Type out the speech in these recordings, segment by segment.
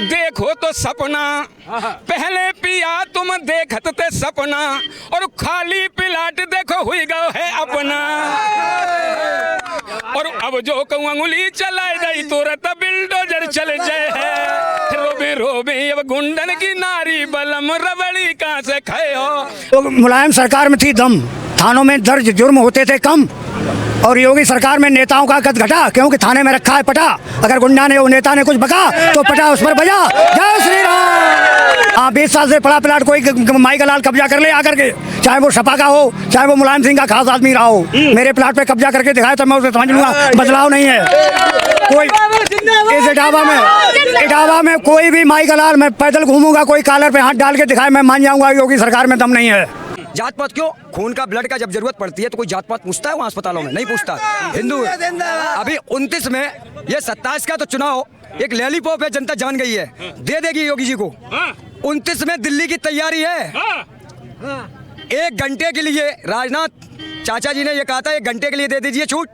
देखो तो सपना पहले पिया तुम देखत ते सपना और खाली प्लाट देखो हुई गो है अपना और अब जो कहूँ अंगुली चलाए गई तुरंत बिल्डोजर चल जाए है रोबे रोबे अब गुंडन की नारी बलम रबड़ी कहाँ से खाए हो। तो मुलायम सरकार में थी दम, थानों में दर्ज जुर्म होते थे कम, और योगी सरकार में नेताओं का कद घटा क्योंकि थाने में रखा है पटा। अगर गुंडा ने वो नेता ने कुछ बका तो पटा उस पर बजा। जय श्री राम। हाँ 20 साल से पड़ा प्लाट कोई माई का लाल कब्जा कर ले आकर के, चाहे वो सपा का हो चाहे वो मुलायम सिंह का खास आदमी रहा हो, मेरे प्लाट पे कब्जा करके दिखाए तो मैं उसे समझ लूंगा बदलाव नहीं है कोई। इस इटावा में कोई भी माई का लाल मैं पैदल घूमूंगा, कोई कॉलर पे हाथ डाल के दिखाए मैं मान जाऊंगा योगी सरकार में दम नहीं है। जात पात क्यों, खून का ब्लड का जब जरूरत पड़ती है तो कोई जात पात पूछता है वहाँ अस्पतालों में? नहीं पूछता। हिंदू अभी 29 में ये 27 का तो चुनाव एक लैलीपॉप है, जनता जान गई है, दे देगी योगी जी को। 29 में दिल्ली की तैयारी है। 1 घंटे के लिए राजनाथ चाचा जी ने ये कहा था 1 घंटे के लिए दे दीजिए छूट,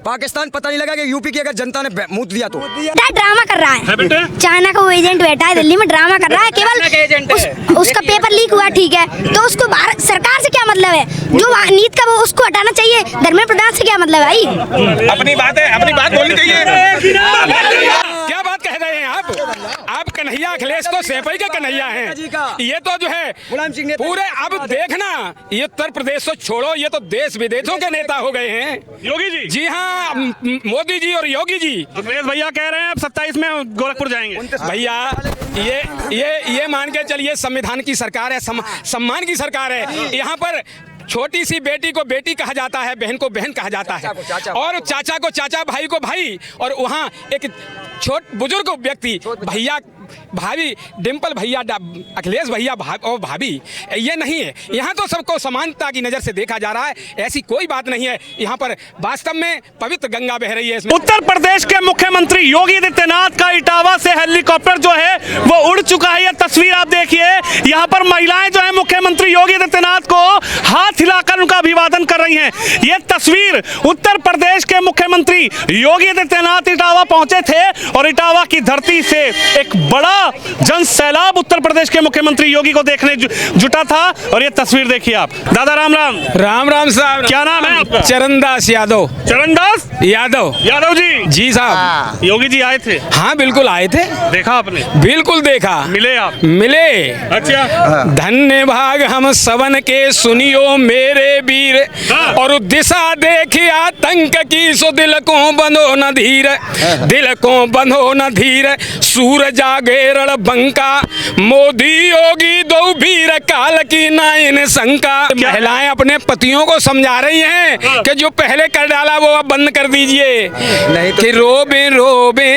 पाकिस्तान पता नहीं लगा कि यूपी की अगर जनता ने मुंह दिया तो। ड्रामा कर रहा है, चाइना का वो एजेंट बैठा है दिल्ली में, ड्रामा कर रहा है केवल। उसका पेपर लीक हुआ ठीक है, तो उसको भारत सरकार से क्या मतलब है? जो नीत का वो उसको हटाना चाहिए, धर्मेंद्र प्रधान से क्या मतलब है भाई? अपनी बात है, अपनी बात बोलनी चाहिए। क्या बात कह रहे हैं आप कन्हैया अखिलेश तो सेपई के कन्हैया हैं, ये तो जो है पूरे। अब देखना ये उत्तर प्रदेश तो छोड़ो, ये तो देश विदेशों के नेता हो गए हैं योगी जी। जी हाँ, मोदी जी और योगी जी। अखिलेश भैया कह रहे हैं अब 27 में गोरखपुर जाएंगे। भैया ये मान के चलिए संविधान की सरकार है, सम्मान की सरकार है। यहाँ पर छोटी सी बेटी को बेटी कहा जाता है, बहन को बहन कहा जाता है, और चाचा को चाचा, भाई को भाई, और वहाँ एक छोट बुजुर्ग व्यक्ति भैया भाभी, डिम्पल भैया, अखिलेश भैया और भाभी, ये नहीं है। यहाँ तो सबको समानता की नज़र से देखा जा रहा है, ऐसी कोई बात नहीं है। यहाँ पर वास्तव में पवित्र गंगा बह रही है इसमें। उत्तर प्रदेश के मुख्यमंत्री योगी आदित्यनाथ का इटावा से हेलीकॉप्टर जो है वो उड़ चुका है। ये तस्वीर आप देखिए, यहाँ पर महिलाएं जो है मुख्यमंत्री योगी आदित्यनाथ को हाथ हिलाकर उनका अभिवादन कर रही हैं। ये तस्वीर उत्तर प्रदेश के मुख्यमंत्री योगी आदित्यनाथ इटावा पहुंचे थे और इटावा की धरती से एक बड़ा जन सैलाब उत्तर प्रदेश के मुख्यमंत्री योगी को देखने जुटा था। और ये तस्वीर देखिए आप। दादा राम राम। राम राम साहब। क्या नाम है आपका? चरणदास यादव। चरणदास यादव। यादव जी। जी साहब। योगी जी आए थे? हाँ बिल्कुल आए थे। देखा आपने? बिल्कुल देखा। मिले आप? मिले। अच्छा। धन्य भाग हम सवन के सुनियो मेरे वीर, और दिशा देखी आतंक की, सो दिल को बंधो न धीर, दिल को बंधो न धीर, सूर जागे रण बंका, मोदी योगी दो वीर, काल की नाइन शंका। महिलाएं अपने पतियों को समझा रही हैं कि जो पहले कर डाला वो अब बंद कर दीजिए, कि रोबे रोबे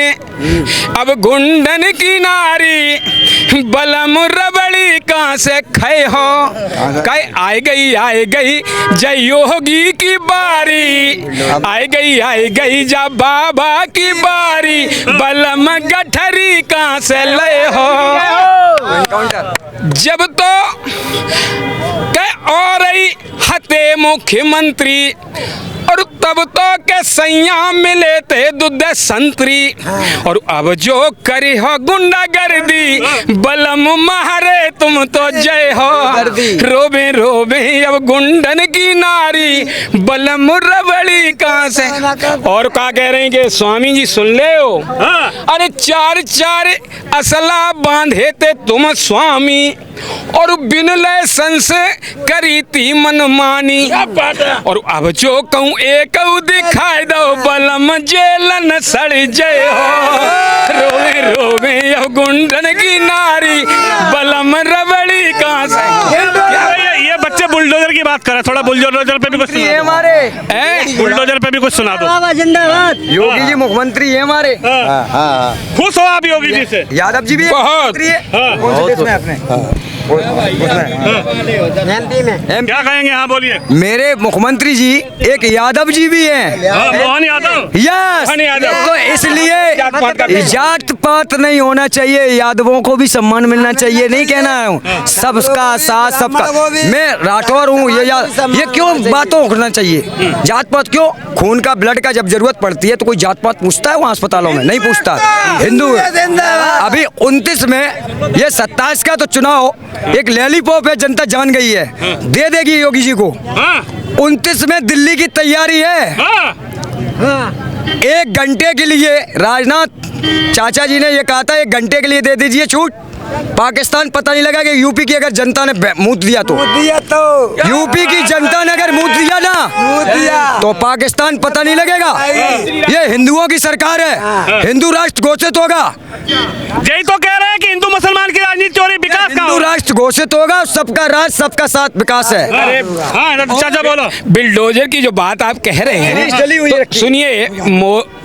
अब गुंडन की नारी, बलम रबड़ी कहाँ से खाए हो। कई आए गई जय योगी की बारी, आई गई जा बाबा की बारी, बलम गठरी कहाँ से ले हो। जब तो और हते मुख्यमंत्री, और तब तो के सैया मिले थे दूध संतरी, और अब जो करी हो गुंडागर्दी, बलम महारे तुम तो जय हो। रोबे रोबे अब गुंडन की नारी, बलम रबड़ी कहाँ से। और क्या कह रहे हैं कि स्वामी जी सुन ले हो, अरे 4 असला बांधे थे तुम स्वामी, और बिन लाइसेंस करी थी मनमानी, और अब जो कहूँ एक दिखाई दो, बलम जेलन सड़ जय हो। रोवे रोवे अब गुंडन की नारी, बलम रबड़ी कहाँ से। ये बच्चे बुलडोजर की बात कर रहे हैं, थोड़ा बुलडोजर पे भी कुछ सुना दो। बुलडोजर पे भी कुछ सुना दो। जिंदाबाद। योगी जी मुख्यमंत्री है हमारे। खुश हो आप योगी जी से? यादव जी भी बहुत। कौन से देश में आपने? क्या कहेंगे? हाँ बोलिए। मेरे मुख्यमंत्री जी एक यादव जी भी हैं। मोहन यादव। यस, मोहन यादव। तो इसलिए जात पात नहीं होना चाहिए, यादवों को भी सम्मान मिलना चाहिए, नहीं कहना है सबका साथ सबका। मैं राठौर हूँ, ये क्यों बातों करना चाहिए? जात पात क्यों? खून का ब्लड का जब जरूरत पड़ती है तो कोई जात पात पूछता है वहाँ अस्पतालों में? नहीं पूछता। हिंदू अभी 29 में, ये 27 का तो चुनाव एक लॉलीपॉप है, जनता जान गई है, दे देगी योगी जी को। 29 में दिल्ली की तैयारी है। 1 घंटे के लिए राजनाथ चाचा जी ने ये कहा था, 1 घंटे के लिए दे दीजिए छूट। पाकिस्तान पता नहीं लगा कि यूपी की अगर जनता ने मूत दिया तो यूपी की जनता ने अगर मूत दिया ना तो पाकिस्तान पता नहीं लगेगा। ये हिंदुओं की सरकार है, हिंदू राष्ट्र घोषित होगा। यही तो कह रहे हैं कि हिंदू मुसलमान की राजनीति हो रही, विकास का हिंदू राष्ट्र घोषित होगा, सबका राज सबका साथ विकास है। अरे हाँ चाचा बोलो। बिल्डोजर की जो बात आप कह रहे हैं, तो सुनिए,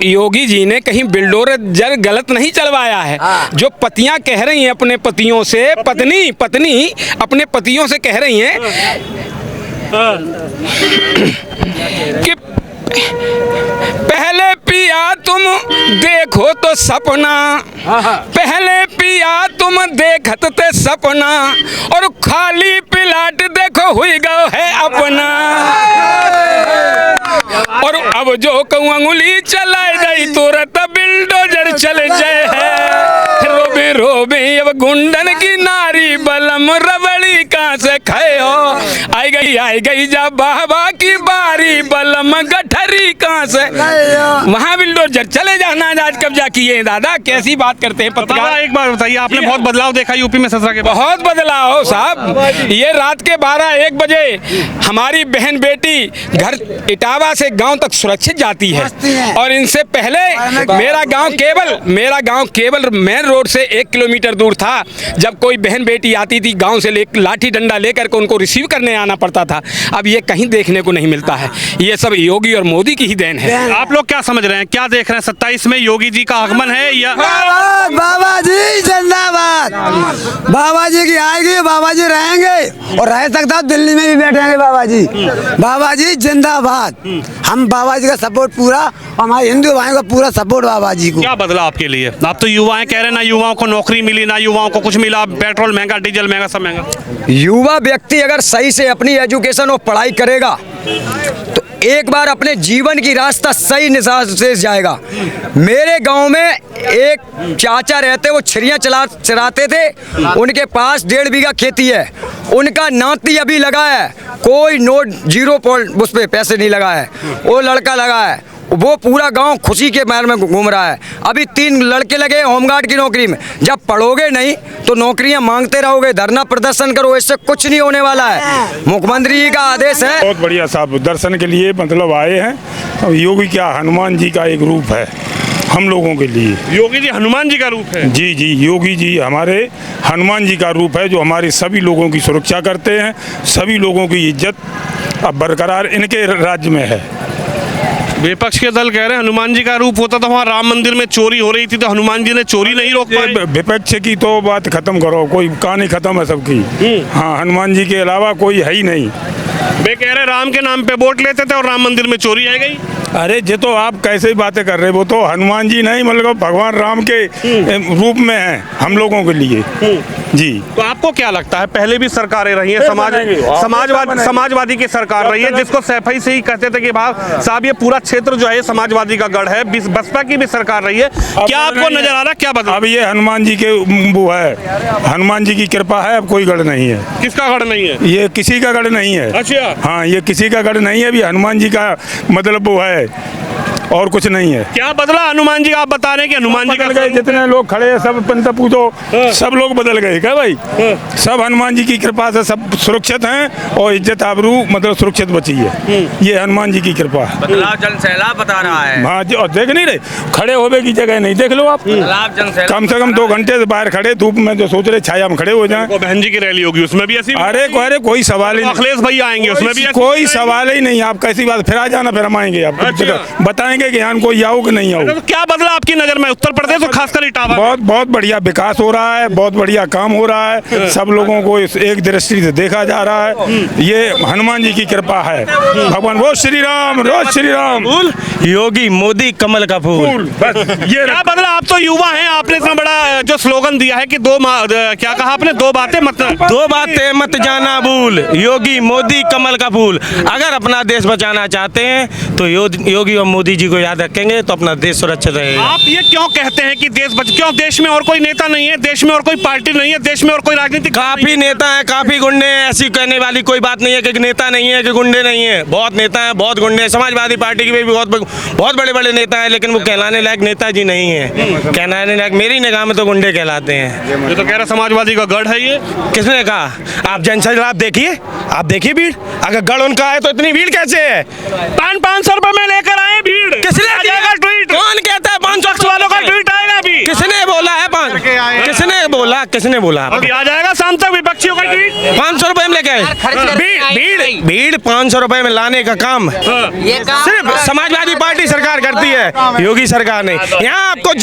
योगी जी ने कहीं बिल्डोजर गलत नहीं चलवाया है। जो पतियां कह रही हैं अपने पतियों से, पत्नी अपने पतियों से कह रही हैं कि पहले पिया तुम देखो तो सपना, पहले पिया तुम देखत ते सपना, और खाली पिलाट देखो हुई गो है अपना। और अब जो कहूँ अंगुली चलाए गई तुरंत बिल्डोजर चल जाए है। रोबे रोबे अब गुंडन की नारी बलम रबड़ी कहाँ से खाओ, आई गई जा बाबा की बारी बलम गठरी कहाँ से। वहाँ बिल्डोजर चले जाना, आज कब्जा किए हैं। दादा कैसी बात करते हैं पत्रकार। एक बार बताइए, आपने बहुत बदलाव देखा यूपी में ससुरा के बाद? बहुत बदलाव साहब। ये रात के 12-1 बजे हमारी बहन बेटी घर इटावा से गांव तक सुरक्षित जाती है, और इनसे पहले मेरा गांव केवल मेन रोड से 1 किलोमीटर दूर था। जब कोई बहन बेटी आती थी गांव से लाठी डंडा लेकर के उनको रिसीव करने आना पड़ता था। अब ये कहीं देखने को नहीं मिलता है। ये सब योगी और मोदी की ही देन है। आप लोग क्या समझ रहे हैं, क्या देख रहे हैं? 27 में योगी जी का आगमन है या बाबा जी जिंदाबाद, बाबा जी की आएगी, बाबा जी रहेंगे और रह सकता दिल्ली में भी बैठेंगे बाबा जी जिंदाबाद। हम बाबा जी का सपोर्ट पूरा, हमारे हिंदू भाइयों का पूरा सपोर्ट बाबा जी को। क्या बदला आपके लिए? आप तो युवाएं कह रहे हैं, ना युवाओं को नौकरी मिली, ना युवाओं को कुछ मिला, पेट्रोल महंगा, डीजल महंगा, सब महंगा। युवा व्यक्ति अगर सही से अपनी एजुकेशन और पढ़ाई करेगा तो एक बार अपने जीवन की रास्ता सही निशान से जाएगा। मेरे गांव में एक चाचा रहते, वो छिरियाँ चराते थे, उनके पास 1.5 बीघा खेती है। उनका नाती अभी लगा है, कोई नोट 0 पॉइंट उस पर पैसे नहीं लगा है, वो लड़का लगा है। वो पूरा गांव खुशी के मार में घूम रहा है। अभी 3 लड़के लगे होमगार्ड की नौकरी में। जब पढ़ोगे नहीं तो नौकरियां मांगते रहोगे, धरना प्रदर्शन करो, इससे कुछ नहीं होने वाला है। मुख्यमंत्री जी का आदेश है। बहुत बढ़िया साहब, दर्शन के लिए मतलब आए हैं। योगी क्या हनुमान जी का एक रूप है हम लोगों के लिए। योगी जी हनुमान जी का रूप है? जी जी, योगी जी हमारे हनुमान जी का रूप है, जो हमारे सभी लोगों की सुरक्षा करते हैं। सभी लोगों की इज्जत अब बरकरार इनके राज्य में है। विपक्ष के दल कह रहे हैं हनुमान जी का रूप होता तो वहाँ राम मंदिर में चोरी हो रही थी, तो हनुमान जी ने चोरी नहीं रोक पाए। विपक्ष की तो बात खत्म करो, कोई कहानी खत्म है सबकी। हाँ, हनुमान जी के अलावा कोई है ही नहीं। वे कह रहे राम के नाम पे वोट लेते थे और राम मंदिर में चोरी है गई। अरे ये तो आप कैसे बातें कर रहे हो, वो तो हनुमान जी नहीं, मतलब भगवान राम के रूप में हैं हम लोगों के लिए। जी, तो आपको क्या लगता है, पहले भी सरकारें रही हैं, समाजवादी की सरकार रही है, जिसको सैफई से ही कहते थे कि भाई साहब ये पूरा क्षेत्र जो है समाजवादी का गढ़ है, बसपा की भी सरकार रही है। क्या आपको नजर आ रहा क्या बदला? अब ये हनुमान जी के वो है, हनुमान जी की कृपा है, अब कोई गढ़ नहीं है। किसका गढ़ नहीं है? ये किसी का गढ़ नहीं है। अच्छा, हाँ, ये किसी का गढ़ नहीं है, अभी हनुमान जी का मतलब वो है, और कुछ नहीं है। क्या बदला हनुमान जी? आप बता रहे हैं कि हनुमान जी का गए, जितने लोग खड़े हैं सब पंत पूजो, सब लोग बदल गए क्या भाई? सब हनुमान जी की कृपा से सब सुरक्षित हैं, और इज्जत आबरू मतलब सुरक्षित बची है। ये हनुमान जी की कृपा है। बदलाव जन सैलाब बता रहा है। हाँ, और देख नहीं रहे, खड़े होने की जगह नहीं, देख लो आप। कम से कम 2 घंटे से बाहर खड़े धूप में, जो सोच रहे छाया में खड़े हो जाएं। बहन जी की रैली होगी, उसमें भी ऐसी? अरे कोई सवाल ही नहीं। अखिलेश भैया आएंगे, उसमें भी कोई सवाल ही नहीं। आप कैसी बात, फिर आ जाना, फिर हम आएंगे, आप बताएंगे देखेंगे कि यहाँ कोई आओ कि नहीं आओ। तो क्या बदला आपकी नजर में उत्तर प्रदेश और खासकर इटावा? बहुत बहुत बढ़िया विकास हो रहा है, बहुत बढ़िया काम हो रहा है, सब लोगों को इस एक दृष्टि से देखा जा रहा है। ये हनुमान जी की कृपा है। भगवान रोज श्री राम, रोज श्री राम। योगी मोदी कमल का फूल। बस ये क्या बदला? आप तो युवा हैं, आपने इतना बड़ा जो स्लोगन दिया है कि क्या कहा आपने, दो बातें मत जाना भूल, योगी मोदी कमल का फूल। अगर अपना देश बचाना चाहते हैं तो योगी और मोदी जी को याद रखेंगे तो अपना देश सुरक्षित रहेगा। आप ये क्यों कहते हैं कि क्यों देश में और कोई नेता नहीं है, देश में और कोई पार्टी नहीं है, देश में और कोई राजनीतिक काफी नेता है, काफी गुंडे हैं। ऐसी कहने वाली कोई बात नहीं है कि नेता नहीं है कि गुंडे नहीं है। बहुत नेता है, बहुत गुंडे हैं। समाजवादी पार्टी के भी बहुत बड़े बड़े नेता हैं, लेकिन वो कहलाने लायक नेताजी नहीं है। कहलाने लायक मेरी निगाह में तो गुंडे कहलाते हैं। ये तो कह रहा समाजवादी का गढ़ है ये। किसने कहा? आप जनसंख्या आप देखिए भीड़। अगर गढ़ उनका है तो इतनी भीड़ कैसे है? 500 रुपए में लेकर आए भीड़। किसने आ जाएगा ट्वीट? कौन कहता है 500 वालों का ट्वीट आएगा अभी? किसने बोला है? किसने बोला? अभी आ जाएगा शाम तक विपक्षियों का ट्वीट। 500 रुपए में लेके आए। भीड़ 500 रुपए में लाने का काम सिर्फ समाजवादी पार्टी सरकार करती है, योगी सरकार नहीं। यहाँ आपको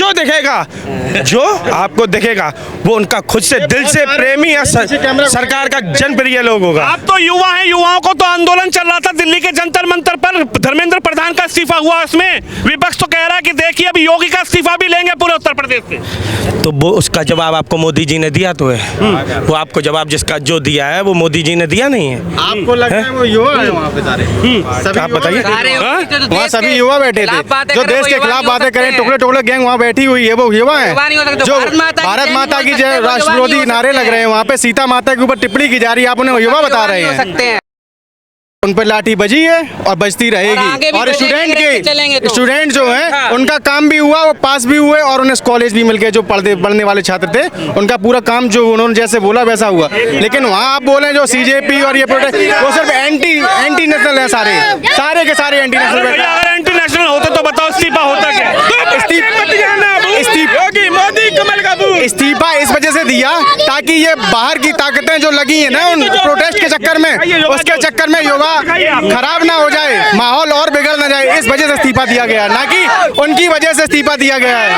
जो आपको दिखेगा वो उनका खुद से दिल से प्रेमी या सरकार का जनप्रिय लोग होगा। आप तो युवा हैं, युवाओं को तो आंदोलन चल रहा था दिल्ली के जंतर मंतर पर, धर्मेंद्र प्रधान का इस्तीफा हुआ, उसमें विपक्ष तो कह रहा है कि देखिए अभी योगी का इस्तीफा भी लेंगे पूरे उत्तर प्रदेश से। तो वो उसका जवाब आपको मोदी जी ने दिया तो है। वो आपको जवाब जिसका जो दिया है वो मोदी जी ने दिया नहीं है। आपको लगता है वो युवा है वहाँ पे सारे? आप बताइए। वहाँ सभी युवा बैठे थे जो देश के खिलाफ बातें करें, टुकड़े गैंग वहाँ बैठी हुई है, वो युवा है। जो भारत माता की जय राष्ट्रविरोधी नारे लग रहे हैं वहाँ पे, सीता माता के ऊपर टिप्पणी की जा रही है, आप उन्हें युवा बता रहे हैं। उन पर लाठी बजी है और बजती रहेगी। और स्टूडेंट जो है उनका काम भी हुआ, वो पास भी हुए और उन्हें कॉलेज भी मिल गए। जो पढ़ने वाले छात्र थे उनका पूरा काम जो उन्होंने जैसे बोला वैसा हुआ। लेकिन वहाँ आप बोले जो सीजेपी और ये प्रोटेस्ट, वो सिर्फ एंटी नेशनल है, सारे के सारे एंटी नेशनल। अगर एंटी नेशनल होते तो बताओ इस्तीफा होता क्या? इस्तीफा इस वजह से दिया ताकि ये बाहर की ताकतें जो लगी है ना उन प्रोटेस्ट के चक्कर में, उसके चक्कर में युवा खराब ना हो जाए, माहौल और बिगड़ ना जाए, इस वजह से इस्तीफा दिया गया, ना कि उनकी वजह से इस्तीफा दिया गया है।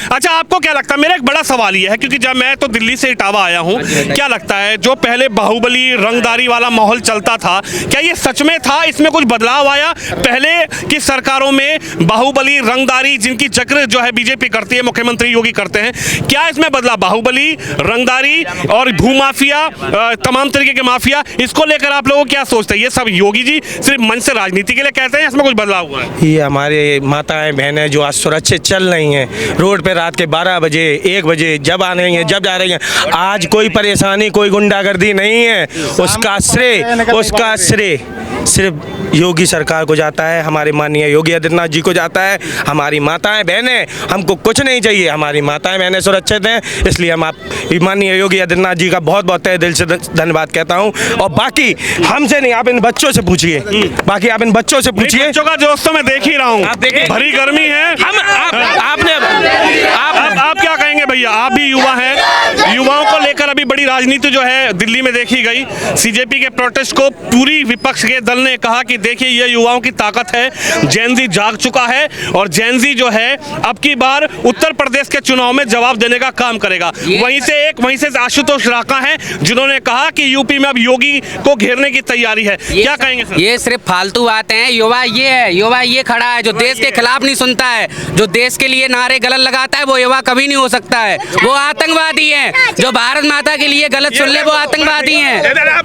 अच्छा, आपको क्या लगता है? मेरा एक बड़ा सवाल ये है, क्योंकि जब मैं तो दिल्ली से इटावा आया हूँ, क्या लगता है जो पहले बाहुबली रंगदारी वाला माहौल चलता था, क्या ये सच में था? इसमें कुछ बदलाव आया? पहले की सरकारों में बाहुबली रंगदारी जिनकी जिक्र जो है बीजेपी करती है, मुख्यमंत्री योगी करते हैं, क्या इसमें बदलाव? बाहुबली रंगदारी और भूमाफिया, तमाम तरीके के माफिया, इसको लेकर आप लोगों क्या सोचते हैं? ये सब योगी जी सिर्फ मन से राजनीति के लिए कहते हैं, इसमें कुछ बदलाव हुआ है? ये हमारे माताएं बहनें जो आज सुरक्षित चल रही हैं, रोड पे रात के 12 बजे 1 बजे जब आ रही हैं, जब जा रही हैं, आज कोई परेशानी, कोई गुंडागर्दी नहीं है। उसका श्रेय सिर्फ योगी सरकार को जाता है, हमारे माननीय योगी आदित्यनाथ जी को जाता है। हमारी माताएं बहनें, हमको कुछ नहीं चाहिए, हमारी माताएं बहनें सुरक्षित हैं, इसलिए हम आप माननीय योगी आदित्यनाथ जी का बहुत बहुत तहे दिल से धन्यवाद कहता हूं। और बाकी हमसे नहीं, आप इन बच्चों से पूछिए, बच्चों का जोश तो मैं देख ही रहा हूँ, भरी गर्मी है। आप क्या कहेंगे भैया? आप भी युवा हैं, युवाओं को लेकर अभी बड़ी राजनीति जो है दिल्ली में देखी गई। सीजेपी के प्रोटेस्ट को पूरी विपक्ष के दल ने कहा कि देखिए ये युवाओं की ताकत है, जेनजी जाग चुका है और जेनजी जो है अब की बार उत्तर प्रदेश के चुनाव में जवाब देने का काम करेगा। वहीं से आशुतोष राका हैं जिन्होंने कहा कि यूपी में अब योगी को घेरने की तैयारी है। क्या कहेंगे सर? ये सिर्फ फालतू बातें हैं। युवा ये खड़ा है जो देश के खिलाफ नहीं सुनता है, जो देश के लिए नारे गलत लगाता है, वो युवा कभी नहीं हो सकता है। वो आतंकवादी है, जो भारत माता के लिए गलत सुन ले वो आतंकवादी है।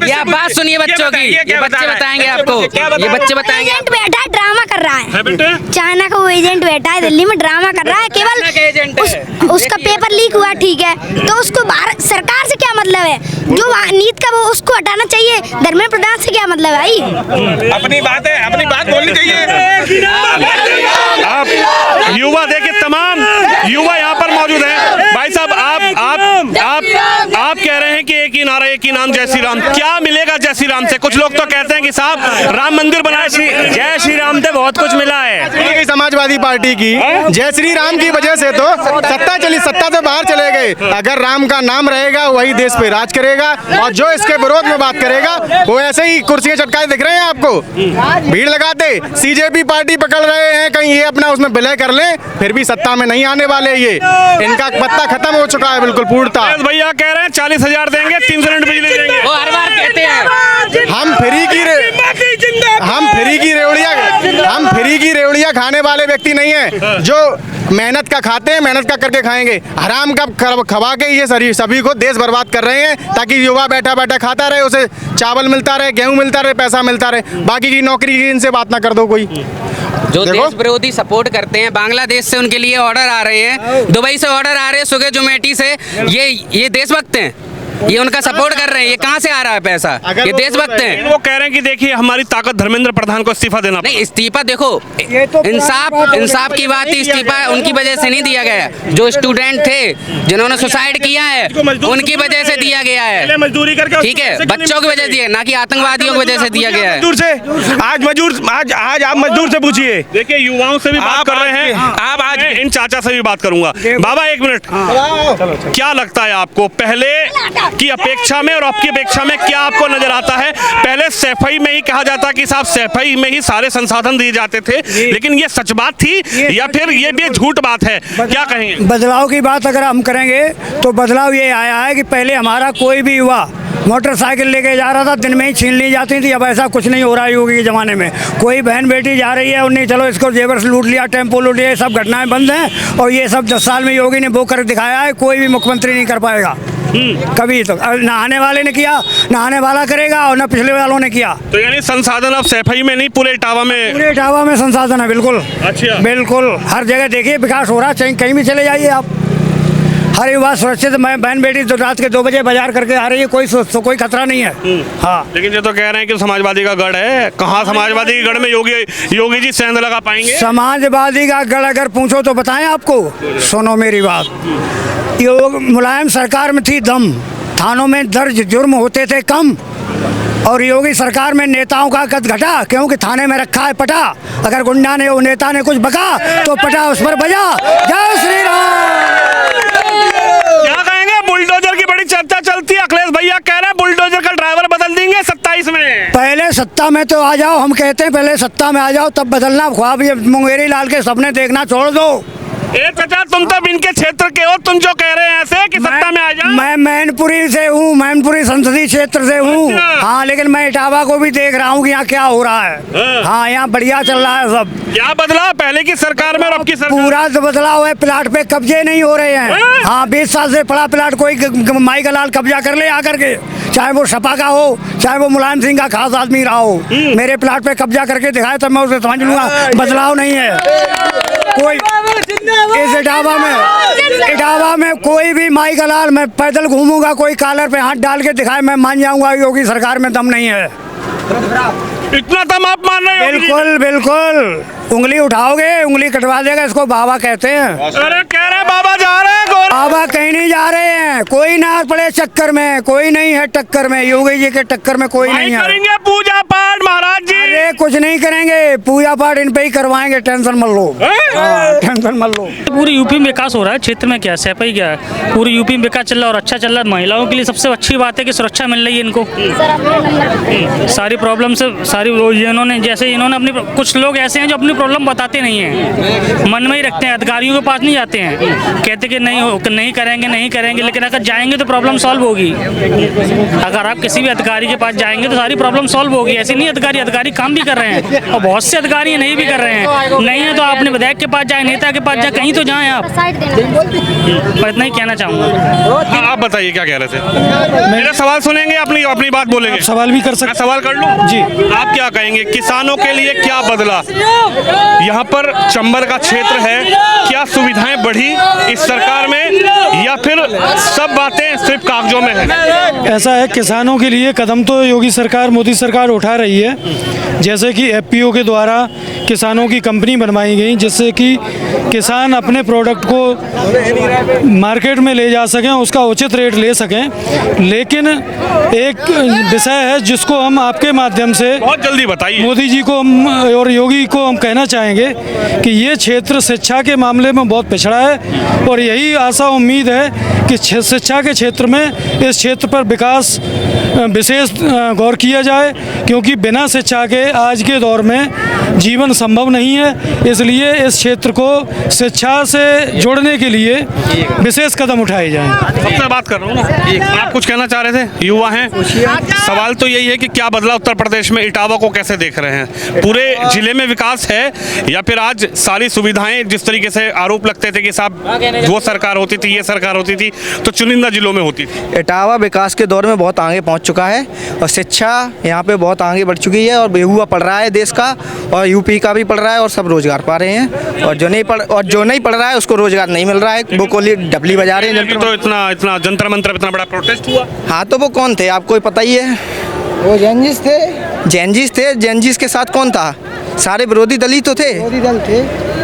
ये आप बात सुनिए बच्चों की, ये बच्चे बताएंगे आपको, ये बच्चे बताएंगे। एजेंट बैठा है, ड्रामा कर रहा है। चाइना का वो एजेंट बैठा है दिल्ली में, ड्रामा कर रहा है। केवल उसका पेपर लीक हुआ, ठीक है, तो उसको भारत सरकार से क्या मतलब है? जो नीत का वो उसको हटाना चाहिए, धर्मेंद्र प्रधान से क्या मतलब है भाई? अपनी बात बोलनी चाहिए। आप युवा देखिए, तमाम युवा यहाँ पर मौजूद हैं। भाई साहब, आप कह रहे हैं कि एक ही नारा, एक ही नाम, जय श्री राम। क्या मिलेगा मिला जय श्री राम से? कुछ लोग तो कहते हैं कि साहब राम मंदिर बनाया, जय श्री राम से बहुत कुछ मिला है। समाजवादी पार्टी की जय श्री राम की वजह से तो सत्ता से बाहर चले गए। अगर राम का नाम रहेगा वही देश पे राज करेगा, और जो इसके विरोध में बात करेगा वो ऐसे ही कुर्सियां चटकाए दिख रहे हैं आपको, भीड़ लगाते। सीजेपी पार्टी पकड़ रहे हैं, कहीं ये अपना उसमें विलय कर लें, फिर भी सत्ता में नहीं आने वाले। ये इनका पत्ता खत्म हो चुका है बिल्कुल पूर्णतः। भैया कह रहे हैं 40,000 देंगे, 300 यूनिट बिजली देंगे। वो हर बार कहते हैं हम फ्री की रेवड़ियां खाने वाले व्यक्ति नहीं है, जो मेहनत का खाते हैं, मेहनत का करके खाएंगे। हराम का खवा के ये सभी को देश बर्बाद कर रहे हैं, ताकि युवा बैठा बैठा खाता रहे, उसे चावल मिलता रहे, गेहूं मिलता रहे, पैसा मिलता रहे, बाकी की नौकरी की इनसे बात ना कर दो कोई। जो देश विरोधी सपोर्ट करते हैं, बांग्लादेश से उनके लिए ऑर्डर आ रहे हैं, दुबई से ऑर्डर आ रहे हैं, सुगे जोमेटी से, ये देशभक्त हैं, ये उनका सपोर्ट कर रहे हैं। ये कहाँ से आ रहा है पैसा? ये देशभक्त हैं। वो कह रहे हैं कि देखिए हमारी ताकत धर्मेंद्र प्रधान को इस्तीफा देना। नहीं, इस्तीफा देखो, इंसाफ की बात थी, इस्तीफा उनकी वजह से नहीं दिया गया। जो स्टूडेंट थे जिन्होंने सुसाइड किया है, उनकी वजह से दिया गया है, मजदूरी करके, ठीक है, बच्चों की वजह से, ना कि आतंकवादियों की वजह से दिया गया है। आज आप मजदूर से पूछिए। देखिए युवाओं से भी बात कर रहे हैं, आप आज इन चाचा से भी बात करूंगा। बाबा एक मिनट, क्या लगता है आपको पहले की अपेक्षा में और आपकी अपेक्षा में क्या आपको नजर आता है? पहले सैफई में ही कहा जाता कि साहब सैफई में ही सारे संसाधन दिए जाते थे, लेकिन ये सच बात थी या फिर ये भी झूठ बात है? क्या कहेंगे? बदलाव की बात अगर हम करेंगे तो बदलाव ये आया है कि पहले हमारा कोई भी युवा मोटरसाइकिल लेके जा रहा था, दिन में ही छीन ली जाती थी। अब ऐसा कुछ नहीं हो रहा है योगी के ज़माने में। कोई बहन बेटी जा रही है और नहीं, चलो इसको जेवर से लूट लिया, टेम्पो लूट लिया, ये सब घटनाएं बंद हैं। और ये सब 10 साल में योगी ने वो कर दिखाया है, कोई भी मुख्यमंत्री नहीं कर पाएगा कभी। तो नहाने वाले ने किया, नहाने वाला करेगा, और न पिछले वालों ने किया। तो यानी संसाधन अब सैफई में नहीं, पूरे इटावा में संसाधन है। बिल्कुल, अच्छा, बिल्कुल हर जगह देखिए विकास हो रहा है, कहीं भी चले जाइए आप, हर युवा सुरक्षित। मैं बहन बेटी तो रात के 2 बजे बाजार करके आ रही है, कोई खतरा नहीं है। हाँ, लेकिन ये तो कह रहे हैं कि समाजवादी का गढ़ है। कहाँ समाजवादी के गढ़ में योगी जी सेंध लगा पाएंगे? समाजवादी का गढ़ अगर पूछो तो बताएं आपको। सुनो मेरी बात, मुलायम सरकार में थी दम, थानों में दर्ज जुर्म होते थे कम, और योगी सरकार में नेताओं का कद घटा, क्योंकि थाने में रखा है पटा। अगर गुंडा ने नेता ने कुछ बका तो पटा उस पर बजा। जय श्री राम। क्या कहेंगे? बुलडोजर की बड़ी चर्चा चलती है, अखिलेश भैया कह रहे हैं बुलडोजर का ड्राइवर बदल देंगे 27 में। पहले सत्ता में तो आ जाओ, हम कहते हैं पहले सत्ता में आ जाओ, तब बदलना। ख्वाब ये मुंगेरी लाल के सपने देखना छोड़ दो। चाचा तुम तो इनके क्षेत्र के हो, तुम जो कह रहे हैं ऐसे कि सत्ता में आ जाओ। मैं मैनपुरी से हूँ, मैनपुरी संसदीय क्षेत्र से हूँ। अच्छा। हाँ, लेकिन मैं इटावा को भी देख रहा हूँ कि यहाँ क्या हो रहा है। हाँ, यहाँ बढ़िया चल रहा है सब। क्या बदला पहले की सरकार में और अब की सरकार? पूरा तो बदलाव है, प्लाट पे कब्जे नहीं हो रहे हैं। हाँ, 20 साल से पड़ा प्लाट कोई माई का लाल कब्जा कर ले आकर के, चाहे वो सपा का हो, चाहे वो मुलायम सिंह का खास आदमी रहा हो। मेरे प्लाट पे कब्जा करके दिखाए तो मैं उसे समझ लूंगा बदलाव नहीं है कोई। इस इटावा में कोई भी माई का लाल, मैं पैदल घूमूंगा, कोई कॉलर पे हाथ डाल के दिखाए, मैं मान जाऊंगा योगी सरकार में दम नहीं है। इतना दम आप मान रहे हो? बिल्कुल बिल्कुल, उंगली उठाओगे उंगली कटवा देगा, इसको बाबा कहते हैं। अरे कह रहे बाबा जा रहे हैं। बाबा कहीं नहीं जा रहे हैं, कोई ना पड़े चक्कर में, कोई नहीं है टक्कर में, योगी जी के टक्कर में कोई नहीं है। करेंगे पूजा पाठ महाराज जी? अरे कुछ नहीं करेंगे, पूजा पाठ इन पे ही करवाएंगे, टेंशन मत लो। टेंशन मत लो। पूरी यूपी में विकास हो रहा है, क्षेत्र में क्या सैफई क्या है, पूरी यूपी में विकास चल रहा है और अच्छा चल रहा है। महिलाओं के लिए सबसे अच्छी बात है कि सुरक्षा मिल रही है इनको। सारी प्रॉब्लम से सारी इन्होंने, जैसे इन्होंने अपनी, कुछ लोग ऐसे हैं जो अपनी प्रॉब्लम बताते नहीं हैं, मन में ही रखते हैं, अधिकारियों के पास नहीं जाते हैं, कहते कि नहीं करेंगे, लेकिन अगर जाएंगे तो प्रॉब्लम सॉल्व होगी। अगर आप किसी भी अधिकारी के पास जाएंगे तो सारी प्रॉब्लम सॉल्व होगी। ऐसे नहीं, अधिकारी काम भी कर रहे हैं और बहुत से अधिकारी नहीं भी कर रहे हैं। नहीं है तो आपने विधायक के पास जाए, नेता के पास जाए, कहीं तो जाएं आप। मैं इतना ही कहना चाहूँगा। आप बताइए क्या कह रहे थे? मेरा सवाल सुनेंगे, अपनी बात बोलेंगे। सवाल भी कर सकते? मैं सवाल कर लूं जी। आप क्या कहेंगे, किसानों के लिए क्या बदला? यहाँ पर चंबल का क्षेत्र है, क्या सुविधाएं बढ़ी इस सरकार में, या या फिर सब बातें सिर्फ कागजों में है? ऐसा है, किसानों के लिए कदम तो योगी सरकार, मोदी सरकार उठा रही है। जैसे कि एफपीओ के द्वारा किसानों की कंपनी बनवाई गई, जिससे कि किसान अपने प्रोडक्ट को मार्केट में ले जा सकें, उसका उचित रेट ले सकें। लेकिन एक विषय है जिसको हम आपके माध्यम से बहुत जल्दी बताइए। मोदी जी को और योगी को हम कहना चाहेंगे कि ये क्षेत्र शिक्षा के मामले में बहुत पिछड़ा है और यही आशा उम्मीद है कि शिक्षा के क्षेत्र में इस क्षेत्र पर विकास विशेष गौर किया जाए, क्योंकि बिना शिक्षा के आज के दौर में जीवन संभव नहीं है। इसलिए इस क्षेत्र को शिक्षा से जोड़ने के लिए विशेष कदम उठाए जाएं। सबसे बात कर रहा हूँ ना, आप कुछ कहना चाह रहे थे? युवा हैं, सवाल तो यही है कि क्या बदला उत्तर प्रदेश में? इटावा को कैसे देख रहे हैं? पूरे जिले में विकास है या फिर आज सारी सुविधाएं, जिस तरीके से आरोप लगते थे कि साहब वो सरकार होती थी, ये सरकार होती थी, तो चुनिंदा जिलों में होती थी। इटावा विकास के दौर में बहुत आगे पहुंच चुका है और शिक्षा यहाँ पे बहुत आगे बढ़ चुकी है और युवा पढ़ रहा है देश का, और यूपी का भी पढ़ रहा है और सब रोजगार पा रहे हैं। और जो नहीं पढ़ रहा है उसको रोजगार नहीं मिल रहा है, वो कोली डबली बजा रहे हैं। तो इतना जंतर मंतर, इतना बड़ा प्रोटेस्ट हुआ। हाँ, तो वो कौन थे आपको पता ही है? वो जैनजिस थे। जैनजिस के साथ कौन था? सारे विरोधी दल ही तो थे। विरोधी दल थे।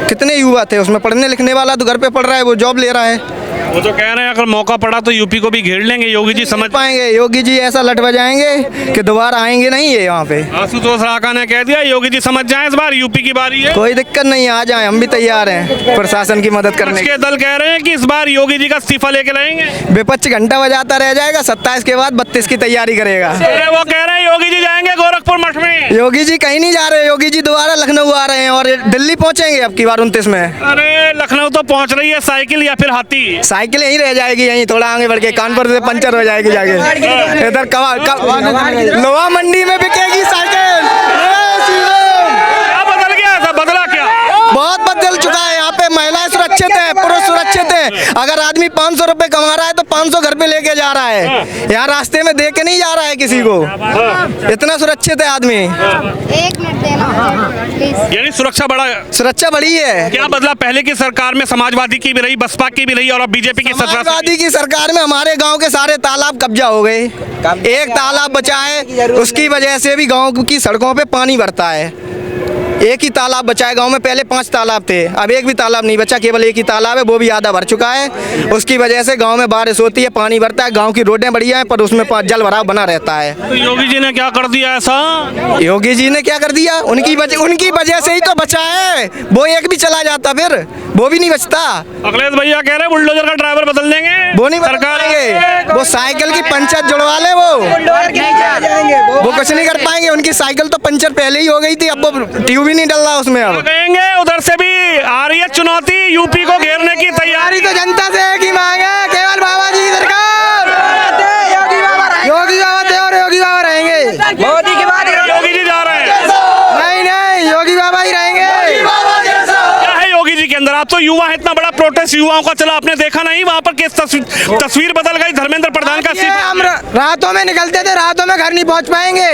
कितने युवा थे उसमें? पढ़ने लिखने वाला तो घर पे पढ़ रहा है, वो जॉब ले रहा है। वो तो कह रहे हैं अगर मौका पड़ा तो यूपी को भी घेर लेंगे। योगी जी समझ पाएंगे? योगी जी ऐसा लट बजाएंगे कि दोबारा आएंगे नहीं ये यहाँ पे। आशुतोष राका ने कह दिया योगी जी समझ जाएं, इस बार यूपी की बारी है। कोई दिक्कत नहीं, आ जाएं, हम भी तैयार हैं प्रशासन की मदद करने के। दल कह रहे हैं कि इस बार योगी जी का इस्तीफा लेके रहेंगे। विपक्ष घंटा बजाता रह जाएगा, 27 के बाद 32 की तैयारी करेगा। वो कह रहे हैं योगी जी जाएंगे गोरखपुर मठ में। योगी जी कहीं नहीं जा रहे, योगी जी दोबारा लखनऊ आ रहे हैं और दिल्ली पहुंचेंगे अब की बार 29 में। अरे लखनऊ तो पहुंच रही है साइकिल या फिर हाथी? साइकिल यहीं रह जाएगी, यहीं थोड़ा आगे बढ़ के कानपुर से पंचर हो जाएगी जाके। इधर लोहा मंडी में बिकेगी साइकिल। क्या बदल गया? ऐसा बदला क्या? बहुत बदल चुका है। यहाँ पे महिलाएं सुरक्षित है, पुरुष सुरक्षित है। अगर आदमी 500 रुपए कमा रहा है तो 500 घर पे लेके जा रहा है, यहाँ रास्ते में दे के नहीं जा रहा है किसी को। इतना सुरक्षित है आदमी। 1 मिनट देना प्लीज। यानी सुरक्षा बढ़ी है। क्या बदला? पहले की सरकार में समाजवादी की भी रही, बसपा की भी रही और अब बीजेपी की समाजवादी की सरकार में हमारे गांव के सारे तालाब कब्जा हो गए। एक तालाब बचा है, उसकी वजह से भी गांव की सड़कों पे पानी भरता है। एक ही तालाब बचा है गांव में, पहले 5 तालाब थे, अब एक भी तालाब नहीं बचा, केवल एक ही तालाब है, वो भी आधा भर चुका है। उसकी वजह से गांव में बारिश होती है, पानी भरता है, गांव की रोडें बढ़िया हैं पर उसमें जल भराव बना रहता है। तो योगी जी ने क्या कर दिया ऐसा? योगी जी ने क्या कर दिया? उनकी वजह से ही तो बचा है। वो एक भी चला जाता फिर वो भी नहीं बचता। अखिलेश भैया कह रहे हैं बुलडोजर का ड्राइवर बदल देंगे। वो नहीं सरकार, वो साइकिल की पंचर जुड़वा ले, वो कुछ नहीं कर पाएंगे। उनकी साइकिल तो पंचर पहले ही हो गई थी, अब वो ट्यूब ही नहीं डल रहा उसमें। अब कहेंगे उधर से भी आ रही है चुनौती, यूपी को घेरने की तैयारी। तो जनता से है कि मांगे केवल बाबा जी की सरकार। योगी बाबा थे और योगी बाबा रहेंगे। मोदी के बाद योगी जी जा रहे हैं। नहीं, योगी बाबा ही रहेंगे। क्या है योगी जी के अंदर? आप तो युवा है, इतना बड़ा प्रोटेस्ट युवाओं का चला, आपने देखा नहीं वहाँ पर किस तस्वीर बदल गई? धर्मेंद्र प्रधान का हम रातों में निकलते थे, रातों में घर नहीं पहुँच पाएंगे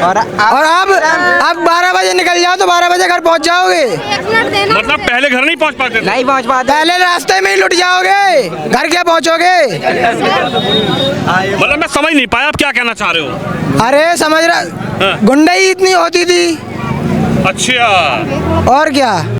और अब 12 बजे निकल जाओ तो 12 बजे घर पहुँच जाओगे। मतलब पहले घर नहीं पहुँच पाते? नहीं पहुँच पाते, पहले रास्ते में ही लुट जाओगे, घर क्या पहुँचोगे? मतलब मैं समझ नहीं पाया आप क्या कहना चाह रहे हो? अरे समझ रहा, गुंडाई इतनी होती थी। अच्छा, और क्या।